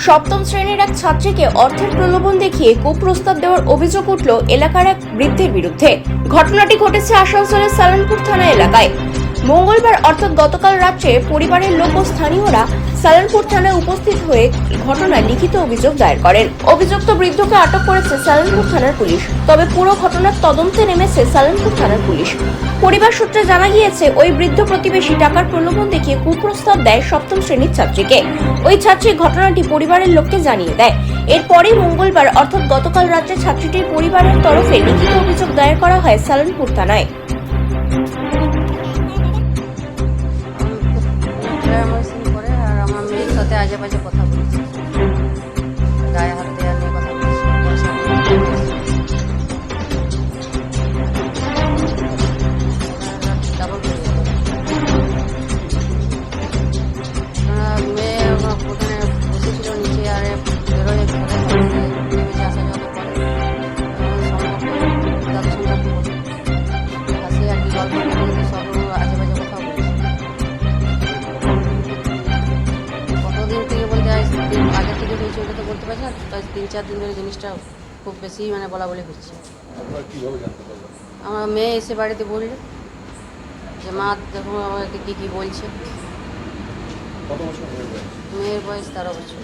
সপ্তম শ্রেণীর এক ছাত্রীকে অর্থের প্রলোভন দেখিয়ে কুপ্রস্তাব দেওয়ার অভিযোগ উঠল এলাকার এক বৃদ্ধের বিরুদ্ধে। ঘটনাটি ঘটেছে আসানসোলের সালানপুর থানা এলাকায়। মঙ্গলবার অর্থাৎ গতকাল রাত্রে পরিবারের লোক ও স্থানীয়রা সালানপুর থানায় উপস্থিত হয়ে ঘটনায় লিখিত অভিযোগ দায়ের করেন। অভিযুক্ত বৃদ্ধকে আটক করেছে সালানপুর থানার পুলিশ। তবে পুরো ঘটনার তদন্তে নেমেছে সালানপুর থানার পুলিশ। পরিবার সূত্রে জানা গিয়েছে, ওই বৃদ্ধ প্রতিবেশী টাকার প্রলোভন দেখিয়ে কুপ্রস্তাব দেয় সপ্তম শ্রেণীর ছাত্রীকে। ওই ছাত্রী ঘটনাটি পরিবারের লোককে জানিয়ে দেয়। এরপরই মঙ্গলবার অর্থাৎ গতকাল রাত্রে ছাত্রীটির পরিবারের তরফে লিখিত অভিযোগ দায়ের করা হয় সালানপুর থানায়। আজে বাজে কথা বলছি, গায়ে হাত দেওয়া নিয়ে কথা বলছি, মেয়ে ওখানে বসেছিল নিচে, আর বেরোয় নেমেছে আসা যাওয়া করে দাদু সঙ্গে হাসি আর কি গল্প করে সব আজে বাজে কথা বলছি। আগে থেকে হয়েছে ওটা তো বলতে পারছি না, 3-4 দিন ধরে জিনিসটা খুব বেশি বলা বলি হচ্ছে। আমার মেয়ে এসে বাড়িতে বলল যে মা দেখো আমাকে কী বলছে। মেয়ের বয়স 13 বছর।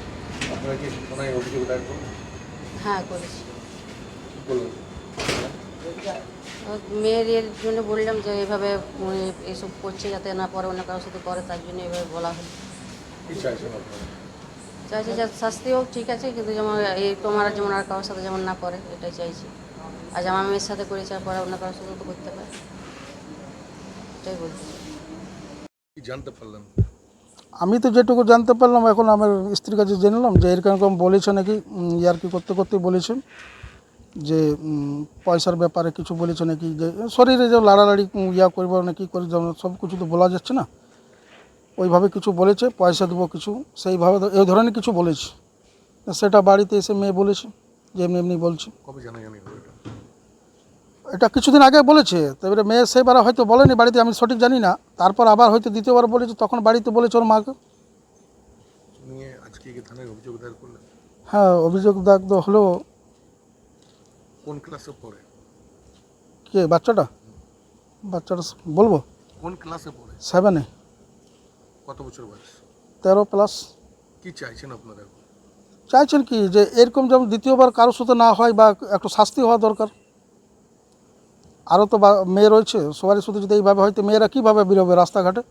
হ্যাঁ, করেছি। মেয়ের এর জন্য বললাম যে এভাবে এসব করছে যাতে না পরে অন্য কারোর সাথে করে, তার জন্য এভাবে বলা হলো। চাইছি যে শাস্তি হোক, ঠিক আছে, কিন্তু যেমন এই তোমার যেমন আর কারোর সাথে যেমন না করে, এটাই চাইছি। আজ আমার মেয়ের সাথে করেছে, আর পরে অন্য কারোর সাথে তো করতে পারে, এটাই বলছি। জানতে পারলাম, আমি তো যেটুকু জানতে পারলাম, এখন আমার স্ত্রীর কাছে জানলাম যে এরকম বলেছে নাকি, ইয়ার্কি করতে করতে বলেছে যে পয়সার ব্যাপারে কিছু বলেছে নাকি, যে শরীরে যে লাড়ালাড়ি করবো নাকি করে, যেমন সব কিছু তো বলা যাচ্ছে না, ওইভাবে কিছু বলেছে, পয়সা দেবো কিছু, সেইভাবে এই ধরনের কিছু বলেছে। সেটা বাড়িতে এসে মেয়ে বলেছে যে এমনি এমনি বলছে। কবে জানা এটা কিছুদিন আগে বলেছে, তারপরে মেয়ে সেবার হয়তো বলেনি বাড়িতে, আমি সঠিক জানি না। তারপর আবার হয়তো দ্বিতীয়বার বলেছে, তখন বাড়িতে বলেছে ওর মাকে। আজকে কি থানায় অভিযোগ দায়ের করলেন? হ্যাঁ, অভিযোগ দায়ের হলো। কোন ক্লাসে পড়ে? কে বাচ্চাটা বলবো কোন ক্লাসে পড়ে? 7-এ। কত বছর বয়স? 13+। কি চাইছেন আপনারা? চাইছেন কি, যে এরকম যেমন দ্বিতীয়বার কারোর সাথে না হয়, বা একটু শাস্তি হওয়া দরকার। আরও তো মেয়ে রয়েছে, সবারই সাথে যদি এইভাবে হয়তো মেয়েরা কীভাবে বেরোবে রাস্তাঘাটে?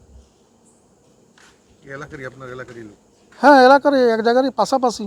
এলাকারই, আপনার এলাকারই লোক? হ্যাঁ, এলাকারই, এক জায়গারই পাশাপাশি।